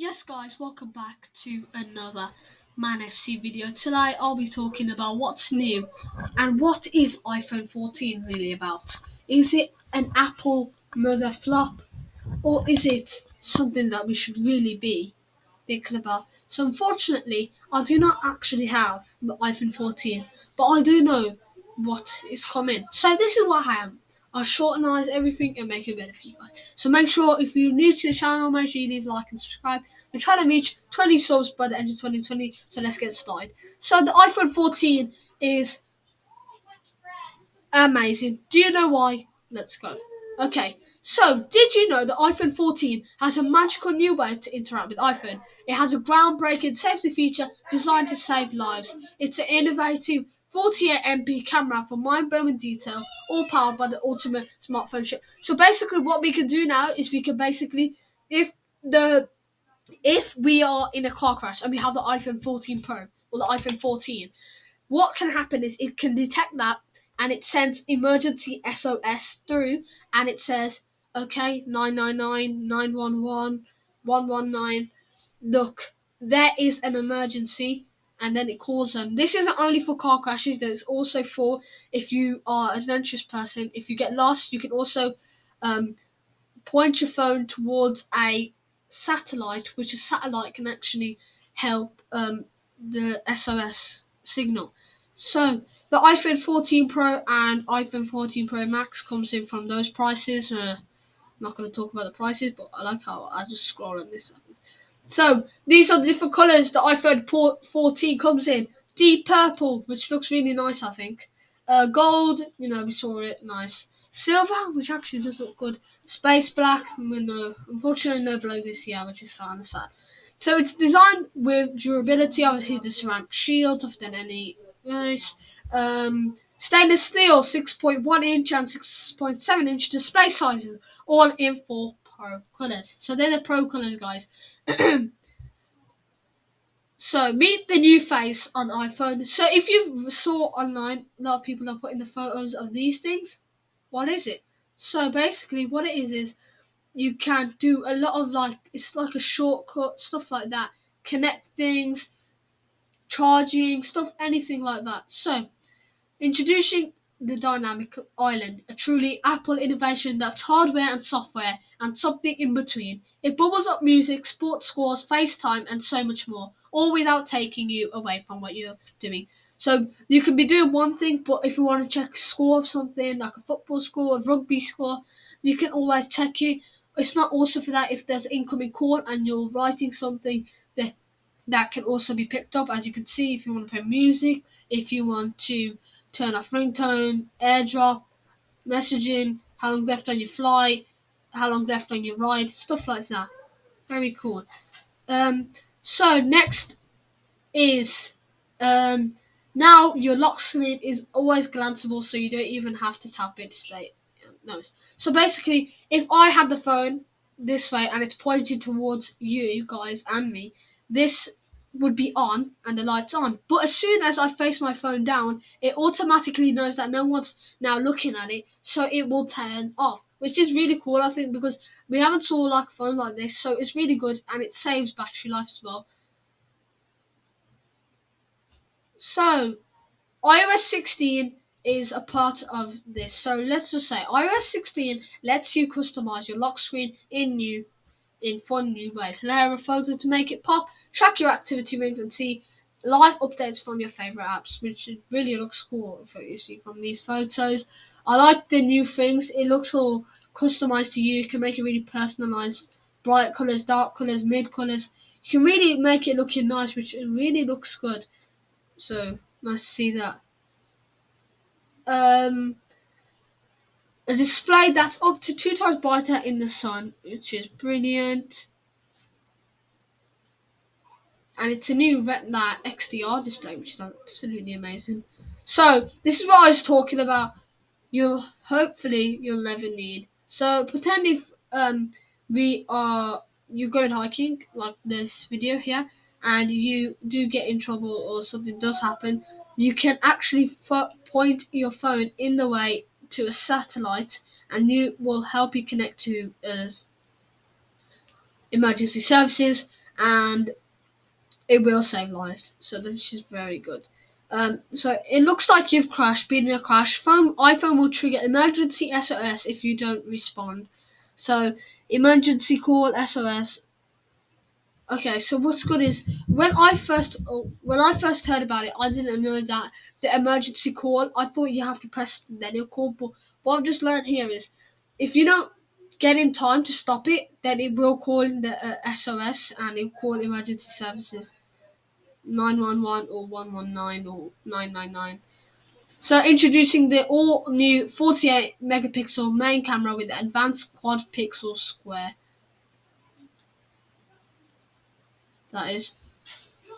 Yes guys, welcome back to another Man FC video. Today I'll be talking about what's new and what is iPhone 14 really about. Is it an Apple mother flop or is it something that we should really be thinking about? So unfortunately, I do not actually have the iPhone 14, but I do know what is coming. So this is what I am. I'll shortenize everything and make it better for you guys. So make sure if you're new to the channel, make sure you leave a like and subscribe. We're trying to reach 20 subs by the end of 2020, so let's get started. So the iPhone 14 is amazing. Do you know why? Let's go. Okay, so did you know the iPhone 14 has a magical new way to interact with iPhone? It has a groundbreaking safety feature designed to save lives. It's an innovative 48 MP camera for mind-blowing detail, all powered by the ultimate smartphone chip. So basically, what we can do now is we can basically, if the if we are in a car crash and we have the iPhone 14 Pro or the iPhone 14, what can happen is it can detect that and it sends emergency SOS through and it says, okay, 999, 911, 119, look, there is an emergency, and then it calls them. This isn't only for car crashes, there's also for if you are an adventurous person. If you get lost, you can also um, point your phone towards a satellite, which a satellite can actually help the SOS signal. So the iPhone 14 Pro and iPhone 14 Pro Max comes in from those prices. I'm not going to talk about the prices, but I like how I just scroll on this. So these are the different colours the iPhone 14 comes in. Deep purple, which looks really nice, I think. Gold, we saw it, nice. Silver, which actually does look good. Space black, no, unfortunately no blue this year, which is kind of sad. So it's designed with durability. Obviously, the ceramic shield of than any nice. Stainless steel, 6.1 inch and 6.7 inch display sizes, all in 4 Pro colours. So they're the Pro colours, guys. So meet the new face on iPhone. So if you saw online, a lot of people are putting the photos of these things. What is it? So basically, what it is you can do a lot of it's like a shortcut stuff like that. Connect things, charging stuff, anything like that. So introducing the Dynamic Island, a truly Apple innovation that's hardware and software and something in between. It bubbles up music, sports scores, FaceTime, and so much more, all without taking you away from what you're doing. So you can be doing one thing, but if you want to check a score of something, like a football score, a rugby score, you can always check it. It's not also for that if there's incoming call and you're writing something that can also be picked up, as you can see, if you want to play music, if you want to turn off ringtone, airdrop, messaging, how long left on your flight, how long left on your ride, stuff like that. Very cool. Um, so next is um, now your lock screen is always glanceable, so you don't even have to tap it to stay noticed. So basically, if I had the phone this way and it's pointed towards you guys and me, this would be on and the light's on. But as soon as I face my phone down, it automatically knows that no one's now looking at it, so it will turn off, which is really cool, I think, because we haven't saw like a phone like this, so it's really good and it saves battery life as well. So iOS 16 is a part of this. So let's just say iOS 16 lets you customize your lock screen in fun new ways. Layer a photo to make it pop, track your activity rings, and see live updates from your favorite apps, which really looks cool. If you see from these photos, I like the new things. It looks all customized to you. You can make it really personalized. Bright colors, dark colors, mid colors. You can really make it looking nice, which really looks good. So nice to see that. Um, a display that's up to 2 times brighter in the sun, which is brilliant. And it's a new Retina XDR display, which is absolutely amazing. So this is what I was talking about. You'll never need. So pretend if we are you going hiking like this video here, and you do get in trouble or something does happen, you can actually point your phone in the way to a satellite, and you will help you connect to emergency services, and it will save lives. So this is very good. So it looks like you've crashed. Been in a crash. iPhone will trigger emergency SOS if you don't respond. So emergency call SOS. Okay, so what's good is when I first heard about it, I didn't know that the emergency call. I thought you have to press then it'll call. But what I've just learned here is if you don't get in time to stop it, then it will call the SOS and it will call emergency services. 911 or 119 or 999. So introducing the all new 48 megapixel main camera with the advanced quad pixel square. That is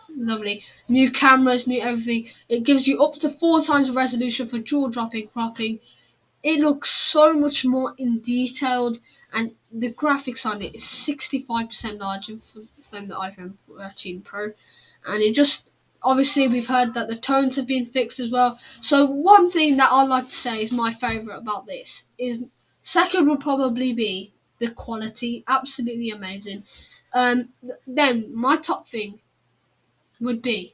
lovely. New cameras, new everything. It gives you up to 4 times the resolution for jaw dropping cropping. It looks so much more in detailed, and the graphics on it is 65% larger than the iPhone 13 Pro. And it just obviously we've heard that the tones have been fixed as well. So one thing that I like to say is my favourite about this is second would probably be the quality, absolutely amazing. Then my top thing would be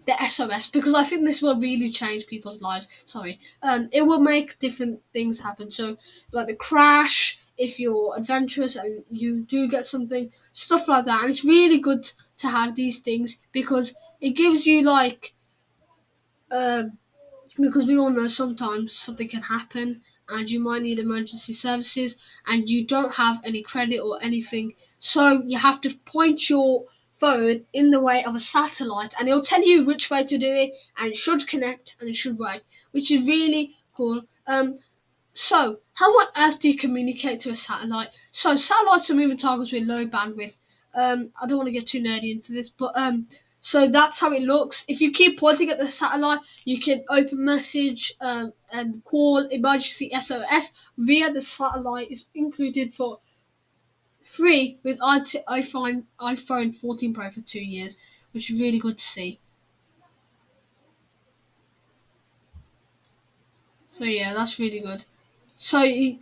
the SOS because I think this will really change people's lives. Sorry, it will make different things happen. So, like the crash, if you're adventurous and you do get something, stuff like that. And it's really good to have these things because it gives you like, uh, because we all know sometimes something can happen and you might need emergency services and you don't have any credit or anything. So you have to point your phone in the way of a satellite and it'll tell you which way to do it and it should connect and it should work, which is really cool. So, how on earth do you communicate to a satellite? So, satellites are moving targets with low bandwidth. I don't want to get too nerdy into this, but so that's how it looks. If you keep pointing at the satellite, you can open message and call emergency SOS via the satellite. Is included for free with iPhone 14 Pro for 2 years, which is really good to see. So yeah, that's really good. So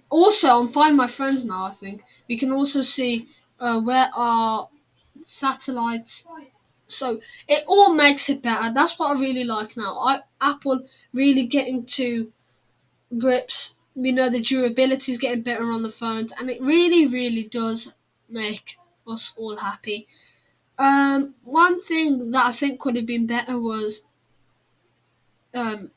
also on Find My Friends now, I think we can also see where our satellites. So it all makes it better. That's what I really like now. Apple really getting to grips. We know the durability is getting better on the phones, and it really, really does make us all happy. One thing that I think could have been better was um,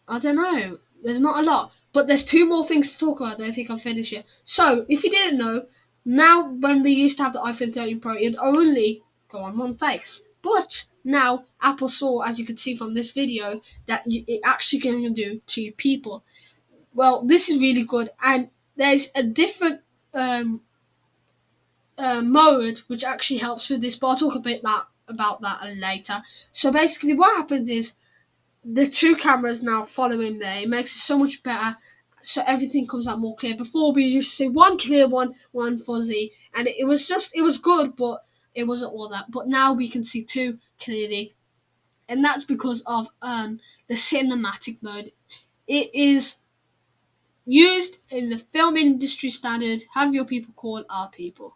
I don't know. There's not a lot, but there's two more things to talk about that I think I'll finish it. So, if you didn't know, now when we used to have the iPhone 13 Pro, it'd only go on one face. But now Apple saw, as you can see from this video, that it actually can do two people. Well, this is really good, and there's a different um, mode which actually helps with this. But I'll talk a bit about that later. So basically, what happens is the two cameras now following there. It makes it so much better. So everything comes out more clear. Before we used to see one clear one, one fuzzy, and it was good, but it wasn't all that. But now we can see two clearly, and that's because of the cinematic mode. It is used in the film industry standard. Have your people call our people.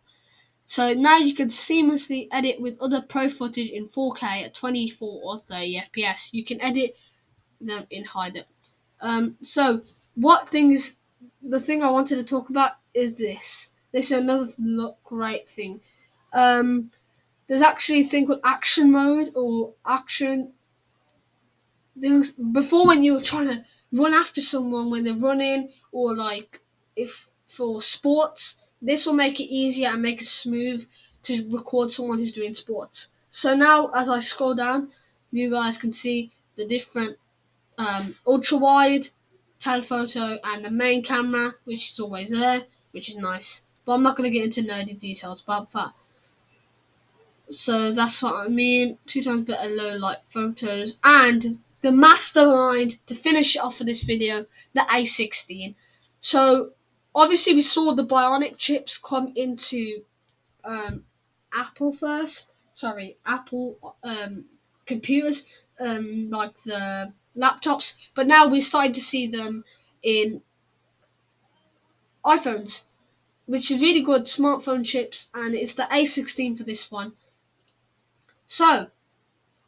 So now you can seamlessly edit with other pro footage in 4K at 24 or 30 FPS. You can edit them in high def. So what things? The thing I wanted to talk about is this. This is another great thing. Um, there's actually a thing called action mode or action things. Before, when you were trying to run after someone when they're running, or like if for sports, this will make it easier and make it smooth to record someone who's doing sports. So now, as I scroll down, you guys can see the different ultra wide, telephoto, and the main camera, which is always there, which is nice. But I'm not going to get into nerdy details about that. So that's what I mean. 2 times better low light photos, and the mastermind to finish it off for this video, the A16. So obviously we saw the Bionic chips come into um, Apple first. Sorry, Apple computers, like the laptops. But now we're starting to see them in iPhones. which is really good smartphone chips, and it's the A16 for this one. So,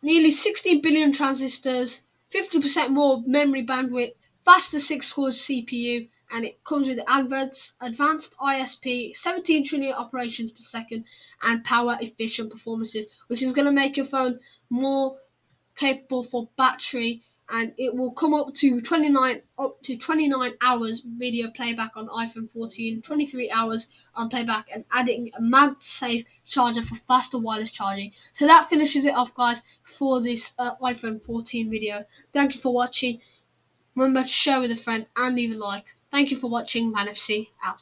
nearly 16 billion transistors, 50% more memory bandwidth, faster 6-core CPU, and it comes with advanced ISP, 17 trillion operations per second, and power efficient performances, which is going to make your phone more capable for battery, and it will come up to 29 hours video playback on iPhone 14, 23 hours on playback, and adding a MagSafe charger for faster wireless charging. So that finishes it off, guys, for this iPhone 14 video. Thank you for watching. Remember to share with a friend and leave a like. Thank you for watching. ManFC out.